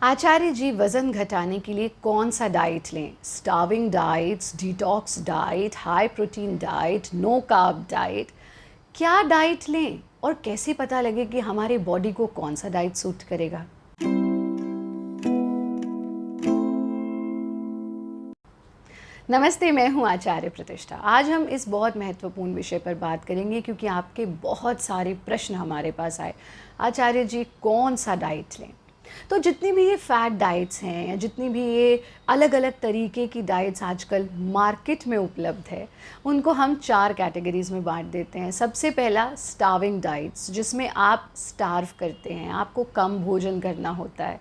आचार्य जी वज़न घटाने के लिए कौन सा डाइट लें? Starving diets, detox diet, high protein diet, no carb diet, क्या डाइट लें और कैसे पता लगे कि हमारे बॉडी को कौन सा डाइट सूट करेगा? नमस्ते, मैं हूँ आचार्य प्रतिष्ठा। आज हम इस बहुत महत्वपूर्ण विषय पर बात करेंगे क्योंकि आपके बहुत सारे प्रश्न हमारे पास आए। आचार्य जी कौन सा डाइट लें? तो जितनी भी ये फैट डाइट्स हैं या जितनी भी ये अलग अलग तरीके की डाइट्स आजकल मार्केट में उपलब्ध है, उनको हम 4 कैटेगरीज में बांट देते हैं। सबसे पहला स्टार्विंग डाइट्स, जिसमें आप स्टार्व करते हैं, आपको कम भोजन करना होता है।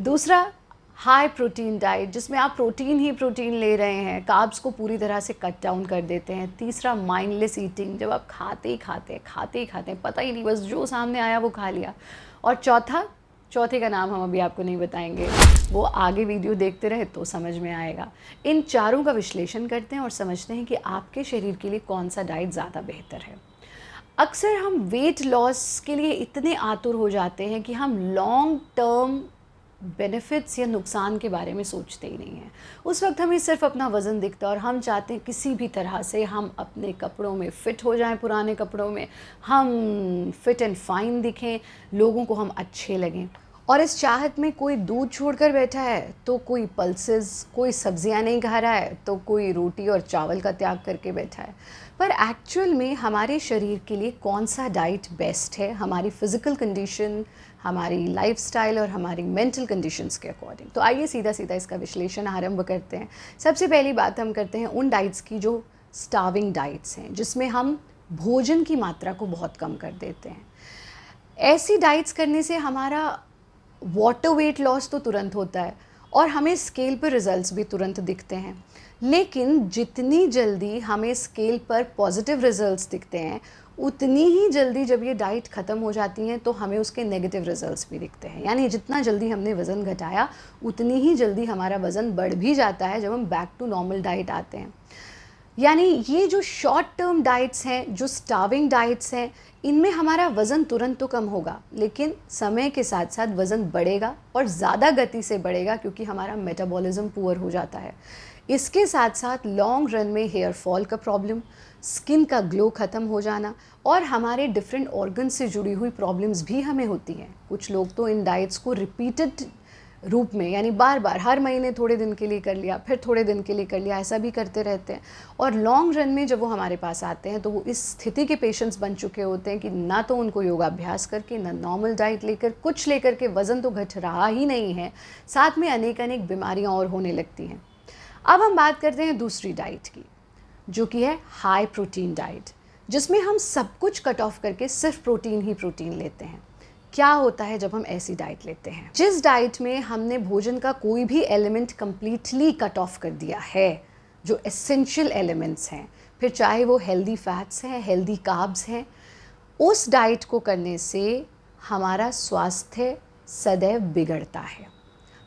दूसरा हाई प्रोटीन डाइट, जिसमें आप प्रोटीन ही प्रोटीन ले रहे हैं, कार्ब्स को पूरी तरह से कट डाउन कर देते हैं। तीसरा माइंडलेस ईटिंग, जब आप खाते ही खाते हैं, पता ही नहीं, बस जो सामने आया वो खा लिया। और चौथे का नाम हम अभी आपको नहीं बताएंगे, वो आगे वीडियो देखते रहे तो समझ में आएगा। इन चारों का विश्लेषण करते हैं और समझते हैं कि आपके शरीर के लिए कौन सा डाइट ज़्यादा बेहतर है। अक्सर हम वेट लॉस के लिए इतने आतुर हो जाते हैं कि हम लॉन्ग टर्म बेनिफिट्स या नुकसान के बारे में सोचते ही नहीं हैं। उस वक्त हमें सिर्फ अपना वज़न दिखता है और हम चाहते हैं किसी भी तरह से हम अपने कपड़ों में फ़िट हो जाएं, पुराने कपड़ों में हम फ़िट एंड फाइन दिखें, लोगों को हम अच्छे लगें। और इस चाहत में कोई दूध छोड़कर बैठा है, तो कोई पल्सेस, कोई सब्जियां नहीं खा रहा है, तो कोई रोटी और चावल का त्याग करके बैठा है। पर एक्चुअल में हमारे शरीर के लिए कौन सा डाइट बेस्ट है, हमारी फ़िज़िकल कंडीशन, हमारी लाइफस्टाइल और हमारी मेंटल कंडीशंस के अकॉर्डिंग। तो आइए सीधा सीधा इसका विश्लेषण आरंभ करते हैं। सबसे पहली बात हम करते हैं उन डाइट्स की जो स्टार्विंग डाइट्स हैं, जिसमें हम भोजन की मात्रा को बहुत कम कर देते हैं। ऐसी डाइट्स करने से हमारा वाटर वेट लॉस तो तुरंत होता है और हमें स्केल पर रिजल्ट्स भी तुरंत दिखते हैं, लेकिन जितनी जल्दी हमें स्केल पर पॉजिटिव रिजल्ट्स दिखते हैं, उतनी ही जल्दी जब ये डाइट ख़त्म हो जाती हैं तो हमें उसके नेगेटिव रिजल्ट्स भी दिखते हैं। यानी जितना जल्दी हमने वज़न घटाया, उतनी ही जल्दी हमारा वज़न बढ़ भी जाता है जब हम बैक टू नॉर्मल डाइट आते हैं। यानी ये जो शॉर्ट टर्म डाइट्स हैं, जो स्टार्विंग डाइट्स हैं, इनमें हमारा वज़न तुरंत तो कम होगा, लेकिन समय के साथ साथ वज़न बढ़ेगा और ज़्यादा गति से बढ़ेगा क्योंकि हमारा मेटाबॉलिज्म पुअर हो जाता है। इसके साथ साथ लॉन्ग रन में हेयर फॉल का प्रॉब्लम, स्किन का ग्लो ख़त्म हो जाना और हमारे डिफरेंट ऑर्गन से जुड़ी हुई प्रॉब्लम्स भी हमें होती हैं। कुछ लोग तो इन डाइट्स को रिपीटेड रूप में, यानी बार बार हर महीने थोड़े दिन के लिए कर लिया, फिर थोड़े दिन के लिए कर लिया, ऐसा भी करते रहते हैं। और लॉन्ग रन में जब वो हमारे पास आते हैं तो वो इस स्थिति के पेशेंट्स बन चुके होते हैं कि ना तो उनको योगाभ्यास करके, ना नॉर्मल डाइट लेकर, कुछ लेकर के वज़न तो घट रहा ही नहीं है, साथ में अनेक अनेक बीमारियाँ और होने लगती हैं। अब हम बात करते हैं दूसरी डाइट की, जो कि है हाई प्रोटीन डाइट, जिसमें हम सब कुछ कट ऑफ करके सिर्फ प्रोटीन ही प्रोटीन लेते हैं। क्या होता है जब हम ऐसी डाइट लेते हैं? जिस डाइट में हमने भोजन का कोई भी एलिमेंट कंप्लीटली कट ऑफ कर दिया है, जो एसेंशियल एलिमेंट्स हैं, फिर चाहे वो हेल्दी फैट्स हैं, हेल्दी कार्ब्स हैं, उस डाइट को करने से हमारा स्वास्थ्य सदैव बिगड़ता है,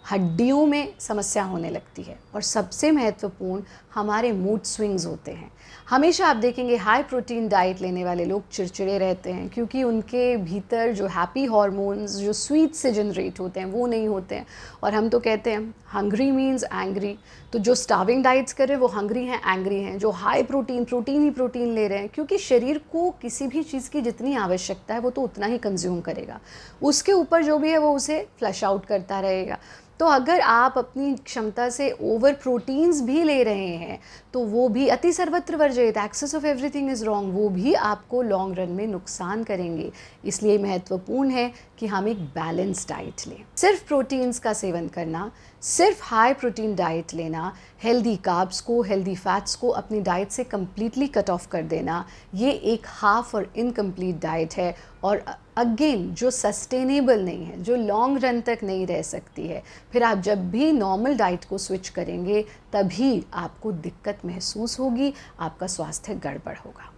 हड्डियों में समस्या होने लगती है और सबसे महत्वपूर्ण हमारे मूड स्विंग्स होते हैं। हमेशा आप देखेंगे हाई प्रोटीन डाइट लेने वाले लोग चिड़चिड़े रहते हैं क्योंकि उनके भीतर जो हैप्पी हार्मोन्स, जो स्वीट से जनरेट होते हैं, वो नहीं होते हैं। और हम तो कहते हैं हंग्री मीन्स एंग्री, तो जो स्टार्विंग डाइट्स कर रहे हैं वो हंग्री हैं, एंग्री हैं। जो हाई प्रोटीन ही प्रोटीन ले रहे हैं, क्योंकि शरीर को किसी भी चीज़ की जितनी आवश्यकता है वो तो उतना ही कंज्यूम करेगा, उसके ऊपर जो भी है वो उसे फ्लश आउट करता रहेगा। तो अगर आप अपनी क्षमता से ओवर प्रोटीन्स भी ले रहे हैं तो वो भी अति सर्वत्र वर्जित, excess of everything is wrong, वो भी आपको लॉन्ग रन में नुकसान करेंगे। इसलिए महत्वपूर्ण है कि हम एक बैलेंस डाइट लें। सिर्फ प्रोटीन्स का सेवन करना, सिर्फ हाई प्रोटीन डाइट लेना, हेल्दी कार्ब्स को, हेल्दी फैट्स को अपनी डाइट से कम्प्लीटली कट ऑफ कर देना, ये एक हाफ और इनकम्प्लीट डाइट है और अगेन जो सस्टेनेबल नहीं है, जो लॉन्ग रन तक नहीं रह सकती है। फिर आप जब भी नॉर्मल डाइट को स्विच करेंगे तभी आपको दिक्कत महसूस होगी, आपका स्वास्थ्य गड़बड़ होगा।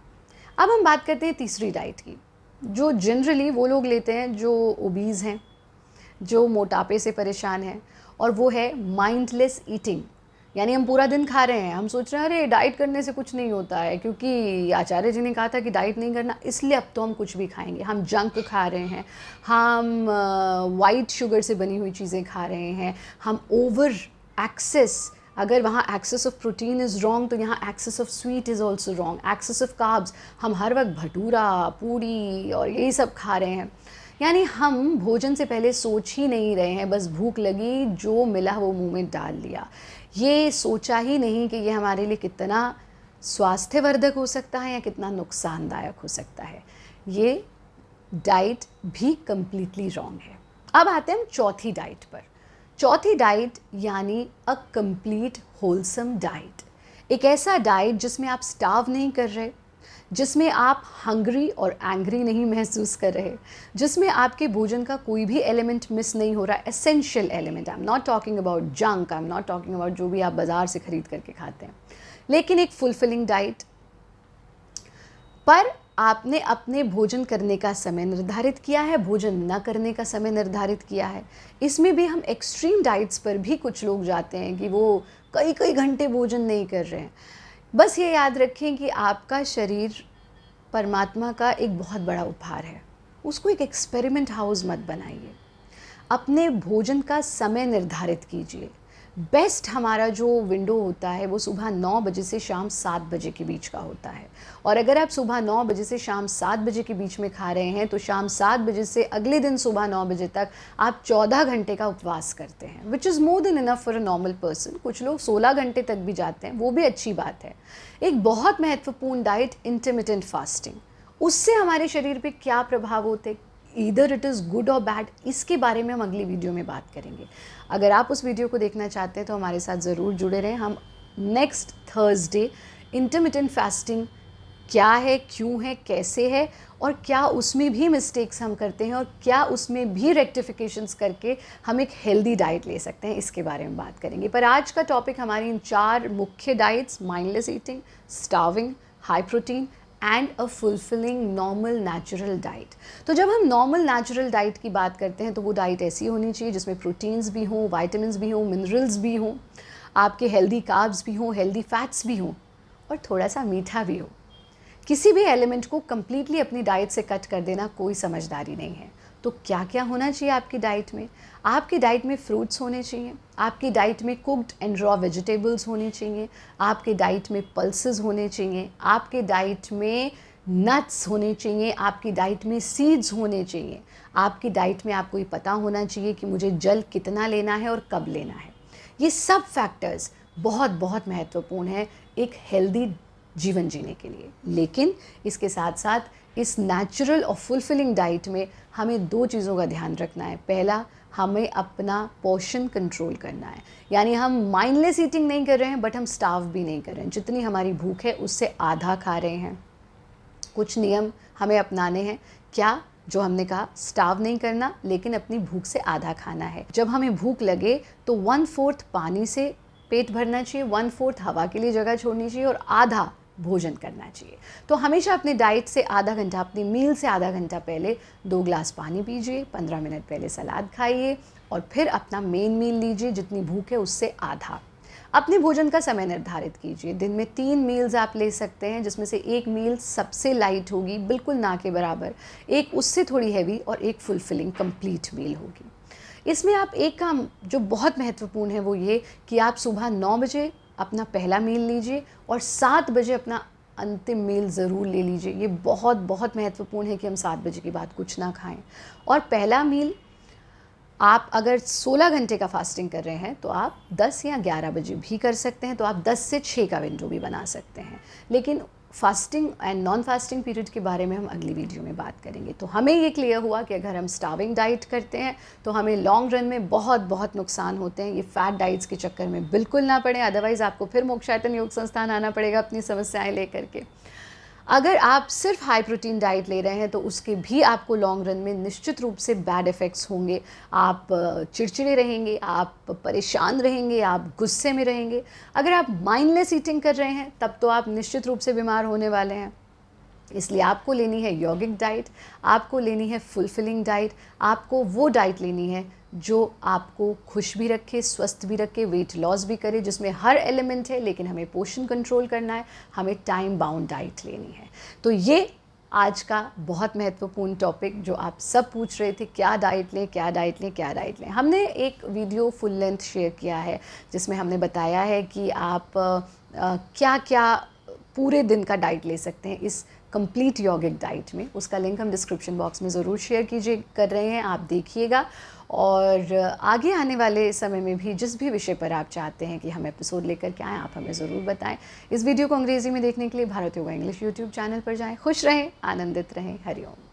अब हम बात करते हैं तीसरी डाइट की, जो जनरली वो लोग लेते हैं जो ओबीज़ हैं, जो मोटापे से परेशान हैं, और वो है माइंडलेस ईटिंग, यानी हम पूरा दिन खा रहे हैं, हम सोच रहे हैं अरे डाइट करने से कुछ नहीं होता है, क्योंकि आचार्य जी ने कहा था कि डाइट नहीं करना, इसलिए अब तो हम कुछ भी खाएंगे। हम जंक खा रहे हैं, हम वाइट शुगर से बनी हुई चीज़ें खा रहे हैं, हम ओवर एक्सेस, अगर वहाँ excess of protein is wrong तो यहाँ excess of sweet is also wrong, excess of carbs, हम हर वक्त भटूरा, पूड़ी और यही सब खा रहे हैं। यानी हम भोजन से पहले सोच ही नहीं रहे हैं, बस भूख लगी, जो मिला वो मुंह में डाल लिया। ये सोचा ही नहीं कि ये हमारे लिए कितना स्वास्थ्यवर्धक हो सकता है या कितना नुकसानदायक हो सकता है। ये डाइट भी कंप्लीटली रॉन्ग है। अब आते हैं हम चौथी डाइट पर। चौथी डाइट यानी अ कंप्लीट होलसम डाइट। एक ऐसा डाइट जिसमें आप स्टार्व नहीं कर रहे, जिसमें आप हंग्री और एंग्री नहीं महसूस कर रहे, जिसमें आपके भोजन का कोई भी एलिमेंट मिस नहीं हो रहा, essential element. I am not talking about junk, I am not talking about जो भी आप बाज़ार से खरीद करके खाते हैं, लेकिन एक फुलफिलिंग डाइट। पर आपने अपने भोजन करने का समय निर्धारित किया है, भोजन न करने का समय निर्धारित किया है। इसमें भी हम एक्सट्रीम डाइट्स पर भी कुछ लोग जाते हैं कि वो कई कई घंटे भोजन नहीं कर रहे हैं। बस ये याद रखें कि आपका शरीर परमात्मा का एक बहुत बड़ा उपहार है, उसको एक एक्सपेरिमेंट हाउस मत बनाइए। अपने भोजन का समय निर्धारित कीजिए। बेस्ट हमारा जो विंडो होता है वो सुबह 9 बजे से शाम 7 बजे के बीच का होता है, और अगर आप सुबह 9 बजे से शाम 7 बजे के बीच में खा रहे हैं तो शाम 7 बजे से अगले दिन सुबह 9 बजे तक आप 14 घंटे का उपवास करते हैं, which is more than enough for a normal person. कुछ लोग 16 घंटे तक भी जाते हैं, वो भी अच्छी बात है। एक बहुत महत्वपूर्ण डाइट इंटरमिटेंट फास्टिंग, उससे हमारे शरीर पे क्या प्रभाव होते, ईदर इट इज़ गुड और बैड, इसके बारे में हम अगली वीडियो में बात करेंगे। अगर आप उस वीडियो को देखना चाहते हैं तो हमारे साथ ज़रूर जुड़े रहें। हम नेक्स्ट थर्सडे इंटरमिटेंट फास्टिंग क्या है, क्यों है, कैसे है, और क्या उसमें भी मिस्टेक्स हम करते हैं और क्या उसमें भी रेक्टिफिकेशंस करके हम एक हेल्दी डाइट ले सकते हैं, इसके बारे में बात करेंगे। पर आज का टॉपिक हमारी इन 4 मुख्य diets, mindless eating, starving, high protein and a fulfilling normal natural diet. तो जब हम नॉर्मल नेचुरल डाइट की बात करते हैं तो वो डाइट ऐसी होनी चाहिए जिसमें प्रोटीन्स भी हों, वाइटामिन्स भी हों, मिनरल्स भी हों, आपके हेल्दी कार्ब्स भी हों, हेल्दी फैट्स भी हों, और थोड़ा सा मीठा भी हो। किसी भी एलिमेंट को कम्प्लीटली अपनी डाइट से कट कर देना कोई समझदारी नहीं है। तो क्या क्या होना चाहिए आपकी डाइट में? आपकी डाइट में फ्रूट्स होने चाहिए, आपकी डाइट में कुक्ड एंड रॉ वेजिटेबल्स होने चाहिए, आपके डाइट में पल्सेस होने चाहिए, आपके डाइट में नट्स होने चाहिए, आपकी डाइट में सीड्स होने चाहिए, आपकी डाइट में आपको ये पता होना चाहिए कि मुझे जल कितना लेना है और कब लेना है। ये सब फैक्टर्स बहुत बहुत महत्वपूर्ण है एक हेल्दी जीवन जीने के लिए। लेकिन इसके साथ साथ इस नेचुरल और फुलफिलिंग डाइट में हमें 2 चीज़ों का ध्यान रखना है। पहला, हमें अपना पोर्शन कंट्रोल करना है, यानी हम माइंडलेस ईटिंग नहीं कर रहे हैं बट हम स्टार्व भी नहीं कर रहे हैं। जितनी हमारी भूख है उससे आधा खा रहे हैं। कुछ नियम हमें अपनाने हैं। क्या? जो हमने कहा, स्टार्व नहीं करना लेकिन अपनी भूख से आधा खाना है। जब हमें भूख लगे तो 1/4 पानी से पेट भरना चाहिए, 1/4 हवा के लिए जगह छोड़नी चाहिए और आधा भोजन करना चाहिए। तो हमेशा अपने डाइट से आधा घंटा, अपनी मील से आधा घंटा पहले 2 ग्लास पानी पीजिए, 15 मिनट पहले सलाद खाइए और फिर अपना मेन मील लीजिए, जितनी भूख है उससे आधा। अपने भोजन का समय निर्धारित कीजिए। दिन में 3 मील्स आप ले सकते हैं, जिसमें से एक मील सबसे लाइट होगी, बिल्कुल ना के बराबर, एक उससे थोड़ी हैवी और एक फुलफिलिंग कंप्लीट मील होगी। इसमें आप एक काम जो बहुत महत्वपूर्ण है वो ये कि आप सुबह 9 बजे अपना पहला मील लीजिए और 7 बजे अपना अंतिम मील ज़रूर ले लीजिए। ये बहुत बहुत महत्वपूर्ण है कि हम 7 बजे के बाद कुछ ना खाएं। और पहला मील आप अगर 16 घंटे का फास्टिंग कर रहे हैं तो आप 10 या 11 बजे भी कर सकते हैं, तो आप 10 से 6 का विंडो भी बना सकते हैं। लेकिन fasting and non fasting period के बारे में हम अगली वीडियो में बात करेंगे। तो हमें ये क्लियर हुआ कि अगर हम स्टार्विंग डाइट करते हैं तो हमें लॉन्ग रन में बहुत बहुत नुकसान होते हैं। ये फैट डाइट्स के चक्कर में बिल्कुल ना पड़े, अदरवाइज़ आपको फिर मोक्षायतन योग संस्थान आना पड़ेगा अपनी समस्याएं लेकर के। अगर आप सिर्फ हाई प्रोटीन डाइट ले रहे हैं तो उसके भी आपको लॉन्ग रन में निश्चित रूप से बैड इफ़ेक्ट्स होंगे। आप चिड़चिड़े रहेंगे, आप परेशान रहेंगे, आप गुस्से में रहेंगे। अगर आप माइंडलेस ईटिंग कर रहे हैं तब तो आप निश्चित रूप से बीमार होने वाले हैं। इसलिए आपको लेनी है यौगिक डाइट, आपको लेनी है फुलफिलिंग डाइट, आपको वो डाइट लेनी है जो आपको खुश भी रखे, स्वस्थ भी रखे, वेट लॉस भी करे, जिसमें हर एलिमेंट है, लेकिन हमें पोर्शन कंट्रोल करना है, हमें टाइम बाउंड डाइट लेनी है। तो ये आज का बहुत महत्वपूर्ण टॉपिक जो आप सब पूछ रहे थे, क्या डाइट लें, क्या डाइट लें, क्या डाइट लें। हमने एक वीडियो फुल लेंथ शेयर किया है जिसमें हमने बताया है कि आप क्या क्या पूरे दिन का डाइट ले सकते हैं इस कंप्लीट यौगिक डाइट में। उसका लिंक हम डिस्क्रिप्शन बॉक्स में ज़रूर शेयर कर रहे हैं, आप देखिएगा। और आगे आने वाले समय में भी जिस भी विषय पर आप चाहते हैं कि हम एपिसोड लेकर के आएँ, आप हमें ज़रूर बताएं। इस वीडियो को अंग्रेज़ी में देखने के लिए Bharat yoga English YouTube channel पर जाएं। खुश रहें, आनंदित रहें। हरिओम।